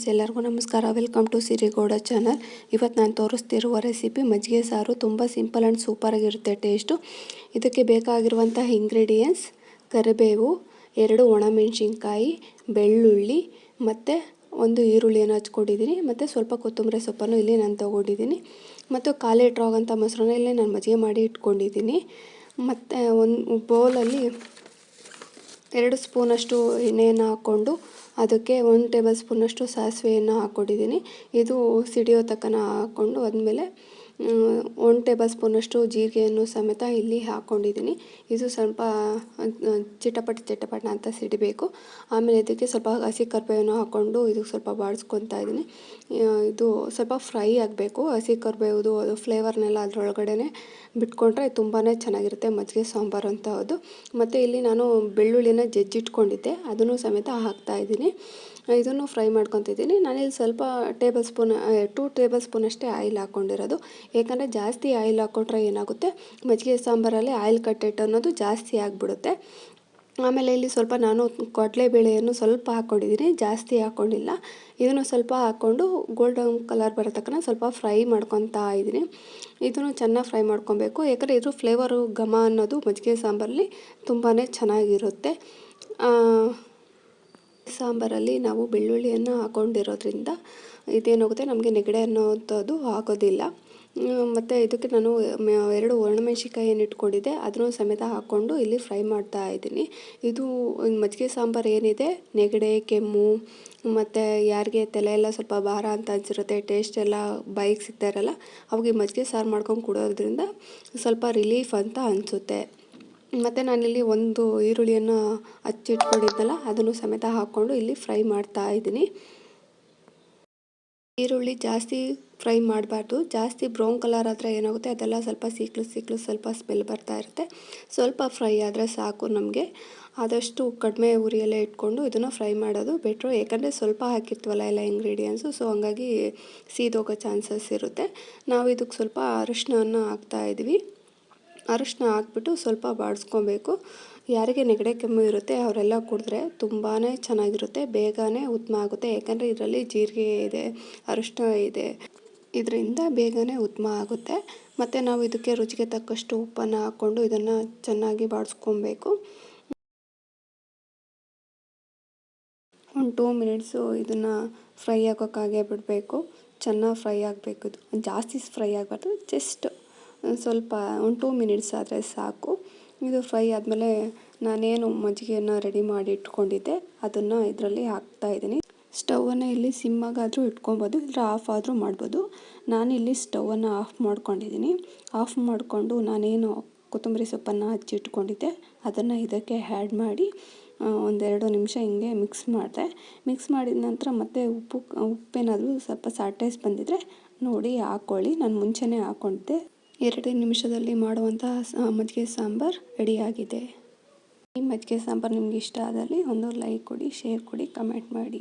Friends, ಎಲ್ಲರಿಗೂ ನಮಸ್ಕಾರ. Welcome to Siri Gowda channel. ಇವತ್ತು ನಾನು ತೋರಿಸ್ತಿರುವ ರೆಸಿಪಿ ಮಜ್ಜಿಗೆ ಸಾರು. ತುಂಬ ಸಿಂಪಲ್ ಆ್ಯಂಡ್ ಸೂಪರಾಗಿರುತ್ತೆ ಟೇಸ್ಟು. ಇದಕ್ಕೆ ಬೇಕಾಗಿರುವಂತಹ ಇಂಗ್ರೀಡಿಯೆಂಟ್ಸ್: ಕರಿಬೇವು, 2 ಒಣಮೆಣಸಿನ್ಕಾಯಿ, ಬೆಳ್ಳುಳ್ಳಿ ಮತ್ತು 1 ಈರುಳ್ಳಿಯನ್ನು ಹಚ್ಕೊಂಡಿದ್ದೀನಿ. ಮತ್ತು ಸ್ವಲ್ಪ ಕೊತ್ತಂಬರಿ ಸೊಪ್ಪನ್ನು ಇಲ್ಲಿ ನಾನು ತೊಗೊಂಡಿದ್ದೀನಿ. ಮತ್ತು 1/4 ಲೀಟ್ರ್ ಆಗೋಂಥ ಮೊಸರನ್ನ ಇಲ್ಲಿ ನಾನು ಮಜ್ಜಿಗೆ ಮಾಡಿ ಇಟ್ಕೊಂಡಿದ್ದೀನಿ. ಮತ್ತು ಒಂದು ಬೌಲಲ್ಲಿ 2 ಸ್ಪೂನಷ್ಟು ಎಣ್ಣೆಯನ್ನು ಹಾಕ್ಕೊಂಡು ಅದಕ್ಕೆ 1 ಟೇಬಲ್ ಸ್ಪೂನಷ್ಟು ಸಾಸಿವೆಯನ್ನು ಹಾಕ್ಕೊಂಡಿದ್ದೀನಿ. ಇದು ಸಿಡಿಯೋ ತನಕ ಹಾಕ್ಕೊಂಡು ಆದಮೇಲೆ 1 ಟೇಬಲ್ ಸ್ಪೂನಷ್ಟು ಜೀರಿಗೆಯನ್ನು ಸಮೇತ ಇಲ್ಲಿ ಹಾಕ್ಕೊಂಡಿದ್ದೀನಿ. ಇದು ಸ್ವಲ್ಪ ಚಿಟಪಟ ಅಂತ ಸಿಡಿಬೇಕು. ಆಮೇಲೆ ಇದಕ್ಕೆ ಸ್ವಲ್ಪ ಹಸಿ ಕರಿಬೇವನ್ನು ಹಾಕ್ಕೊಂಡು ಇದಕ್ಕೆ ಸ್ವಲ್ಪ ಬಾಡಿಸ್ಕೊತಾ ಇದ್ದೀನಿ. ಇದು ಸ್ವಲ್ಪ ಫ್ರೈ ಆಗಬೇಕು. ಹಸಿ ಕರಿಬೇವುದು ಅದು ಫ್ಲೇವರ್ನೆಲ್ಲ ಅದರೊಳಗಡೆ ಬಿಟ್ಕೊಂಡ್ರೆ ತುಂಬಾ ಚೆನ್ನಾಗಿರುತ್ತೆ ಮಜ್ಜಿಗೆ ಸಾಂಬಾರು ಅಂತ ಅದು. ಮತ್ತು ಇಲ್ಲಿ ನಾನು ಬೆಳ್ಳುಳ್ಳಿನ ಜಜ್ಜಿಟ್ಕೊಂಡಿದ್ದೆ, ಅದನ್ನು ಸಮೇತ ಹಾಕ್ತಾಯಿದ್ದೀನಿ. ಇದನ್ನು ಫ್ರೈ ಮಾಡ್ಕೊತಿದ್ದೀನಿ. ನಾನಿಲ್ಲಿ ಸ್ವಲ್ಪ 2 ಟೇಬಲ್ ಸ್ಪೂನ್ ಅಷ್ಟೇ ಆಯಿಲ್ ಹಾಕ್ಕೊಂಡಿರೋದು. ಯಾಕಂದರೆ ಜಾಸ್ತಿ ಆಯಿಲ್ ಹಾಕ್ಕೊಂಡ್ರೆ ಏನಾಗುತ್ತೆ, ಮಜ್ಜಿಗೆ ಸಾಂಬಾರಲ್ಲಿ ಆಯಿಲ್ ಕಂಟೆಂಟ್ ಅನ್ನೋದು ಜಾಸ್ತಿ ಆಗಿಬಿಡುತ್ತೆ. ಆಮೇಲೆ ಇಲ್ಲಿ ಸ್ವಲ್ಪ ನಾನು ಕಡಲೆಬೇಳೆಯನ್ನು ಸ್ವಲ್ಪ ಹಾಕ್ಕೊಂಡಿದ್ದೀನಿ, ಜಾಸ್ತಿ ಹಾಕ್ಕೊಂಡಿಲ್ಲ. ಇದನ್ನು ಸ್ವಲ್ಪ ಹಾಕ್ಕೊಂಡು ಗೋಲ್ಡನ್ ಕಲರ್ ಬರೋ ತನಕ ಸ್ವಲ್ಪ ಫ್ರೈ ಮಾಡ್ಕೊತಾ ಇದ್ದೀನಿ. ಇದನ್ನು ಚೆನ್ನಾಗಿ ಫ್ರೈ ಮಾಡ್ಕೊಬೇಕು. ಯಾಕಂದರೆ ಇದ್ರ ಫ್ಲೇವರು ಘಮ ಅನ್ನೋದು ಮಜ್ಜಿಗೆ ಸಾಂಬಾರಲ್ಲಿ ತುಂಬಾ ಚೆನ್ನಾಗಿರುತ್ತೆ. ಸಾಂಬಾರಲ್ಲಿ ನಾವು ಬೆಳ್ಳುಳ್ಳಿಯನ್ನು ಹಾಕ್ಕೊಂಡಿರೋದ್ರಿಂದ ಇದೇನಾಗುತ್ತೆ, ನಮಗೆ ನೆಗಡಿ ಅನ್ನೋಂಥದ್ದು ಆಗೋದಿಲ್ಲ. ಮತ್ತು ಇದಕ್ಕೆ ನಾನು 2 ಒಣಮೆಣಸಿನ್ಕಾಯಿಯನ್ನು ಇಟ್ಕೊಂಡಿದ್ದೆ, ಅದನ್ನು ಸಮೇತ ಹಾಕ್ಕೊಂಡು ಇಲ್ಲಿ ಫ್ರೈ ಮಾಡ್ತಾ ಇದ್ದೀನಿ. ಇದು ಮಜ್ಜಿಗೆ ಸಾಂಬಾರು ಏನಿದೆ, ನೆಗಡಿ, ಕೆಮ್ಮು ಮತ್ತು ಯಾರಿಗೆ ತಲೆ ಎಲ್ಲ ಸ್ವಲ್ಪ ಭಾರ ಅಂತ ಅನಿಸಿರುತ್ತೆ, ಟೇಸ್ಟ್ ಎಲ್ಲ ಬಾಯಿಗೆ ಸಿಗ್ತಾ ಇರಲ್ಲ, ಅವಾಗ ಮಜ್ಜಿಗೆ ಸಾರು ಮಾಡ್ಕೊಂಡು ಕುಡಿಯೋದ್ರಿಂದ ಸ್ವಲ್ಪ ರಿಲೀಫ್ ಅಂತ ಅನಿಸುತ್ತೆ. ಮತ್ತು ನಾನಿಲ್ಲಿ 1 ಈರುಳ್ಳಿಯನ್ನು ಹಚ್ಚಿಟ್ಕೊಂಡಿದ್ದೆನಲ್ಲ, ಅದನ್ನು ಸಮೇತ ಹಾಕ್ಕೊಂಡು ಇಲ್ಲಿ ಫ್ರೈ ಮಾಡ್ತಾ ಇದ್ದೀನಿ. ಈರುಳ್ಳಿ ಜಾಸ್ತಿ ಫ್ರೈ ಮಾಡಬಾರ್ದು. ಜಾಸ್ತಿ ಬ್ರೌನ್ ಕಲರ್ ಆದರೆ ಏನಾಗುತ್ತೆ, ಅದೆಲ್ಲ ಸ್ವಲ್ಪ ಸೀಕ್ಲು ಸ್ವಲ್ಪ ಸ್ಮೆಲ್ ಬರ್ತಾ ಇರುತ್ತೆ. ಸ್ವಲ್ಪ ಫ್ರೈ ಆದರೆ ಸಾಕು ನಮಗೆ. ಆದಷ್ಟು ಕಡಿಮೆ ಉರಿಯಲ್ಲೇ ಇಟ್ಕೊಂಡು ಇದನ್ನು ಫ್ರೈ ಮಾಡೋದು ಬೆಟ್ರು. ಯಾಕಂದರೆ ಸ್ವಲ್ಪ ಹಾಕಿರ್ತೀವಲ್ಲ ಎಲ್ಲ ಇಂಗ್ರೀಡಿಯೆಂಟ್ಸು, ಸೊ ಹಂಗಾಗಿ ಸೀದೋಗೋ ಚಾನ್ಸಸ್ ಇರುತ್ತೆ. ನಾವು ಇದಕ್ಕೆ ಸ್ವಲ್ಪ ಅರಿಶಿಣವನ್ನು ಹಾಕ್ತಾಯಿದ್ವಿ. ಅರಿಶಿನ ಹಾಕ್ಬಿಟ್ಟು ಸ್ವಲ್ಪ ಬಾಡಿಸ್ಕೊಬೇಕು. ಯಾರಿಗೆ ನೆಗಡಿ ಕೆಮ್ಮು ಇರುತ್ತೆ ಅವರೆಲ್ಲ ಕುಡಿದ್ರೆ ತುಂಬಾ ಚೆನ್ನಾಗಿರುತ್ತೆ, ಬೇಗನೆ ಉತ್ತಮ ಆಗುತ್ತೆ. ಯಾಕಂದರೆ ಇದರಲ್ಲಿ ಜೀರಿಗೆ ಇದೆ, ಅರಿಶಿನ ಇದೆ, ಇದರಿಂದ ಬೇಗನೆ ಉತ್ತಮ ಆಗುತ್ತೆ. ಮತ್ತು ನಾವು ಇದಕ್ಕೆ ರುಚಿಗೆ ತಕ್ಕಷ್ಟು ಉಪ್ಪನ್ನು ಹಾಕ್ಕೊಂಡು ಇದನ್ನು ಚೆನ್ನಾಗಿ ಬಾಡಿಸ್ಕೊಬೇಕು. 1 2 ಮಿನಿಟ್ಸು ಇದನ್ನು ಫ್ರೈ ಆಗೋಕ್ಕಾಗೆ ಬಿಡಬೇಕು. ಚೆನ್ನಾಗಿ ಫ್ರೈ ಆಗಬೇಕು. ಇದು ಜಾಸ್ತಿ ಫ್ರೈ ಆಗಬಾರ್ದು, ಜಸ್ಟ್ ಸ್ವಲ್ಪ 1 2 ಮಿನಿಟ್ಸ್ ಆದರೆ ಸಾಕು. ಇದು ಫ್ರೈ ಆದಮೇಲೆ ನಾನೇನು ಮಜ್ಜಿಗೆಯನ್ನು ರೆಡಿ ಮಾಡಿ ಇಟ್ಕೊಂಡಿದ್ದೆ ಅದನ್ನು ಇದರಲ್ಲಿ ಹಾಕ್ತಾಯಿದ್ದೀನಿ. ಸ್ಟವನ್ನು ಇಲ್ಲಿ ಸಿಮ್ಮಾಗಾದರೂ ಇಟ್ಕೊಬೋದು, ಇಲ್ಲ ಆಫ್ ಆದರೂ ಮಾಡ್ಬೋದು. ನಾನಿಲ್ಲಿ ಸ್ಟವನ್ನು ಆಫ್ ಮಾಡ್ಕೊಂಡಿದ್ದೀನಿ. ಆಫ್ ಮಾಡಿಕೊಂಡು ನಾನೇನು ಕೊತ್ತಂಬರಿ ಸೊಪ್ಪನ್ನು ಹಚ್ಚಿಟ್ಕೊಂಡಿದ್ದೆ ಅದನ್ನು ಇದಕ್ಕೆ ಆ್ಯಡ್ ಮಾಡಿ 1-2 ನಿಮಿಷ ಹಿಂಗೆ ಮಿಕ್ಸ್ ಮಾಡಿದ ನಂತರ ಮತ್ತೆ ಉಪ್ಪೇನಾದರೂ ಸ್ವಲ್ಪ ಸಾಲ್ಟೇಜ್ ಬಂದಿದ್ದರೆ ನೋಡಿ ಹಾಕ್ಕೊಳ್ಳಿ. ನಾನು ಮುಂಚೆನೇ ಹಾಕ್ಕೊಂಡಿದ್ದೆ. 2 ನಿಮಿಷದಲ್ಲಿ ಮಾಡುವಂತಹ ಮಜ್ಜಿಗೆ ಸಾಂಬಾರು ರೆಡಿಯಾಗಿದೆ. ಈ ಮಜ್ಜಿಗೆ ಸಾಂಬಾರು ನಿಮ್ಗೆ ಇಷ್ಟ ಆದಲ್ಲಿ ಒಂದು ಲೈಕ್ ಕೊಡಿ, ಶೇರ್ ಕೊಡಿ, ಕಮೆಂಟ್ ಮಾಡಿ.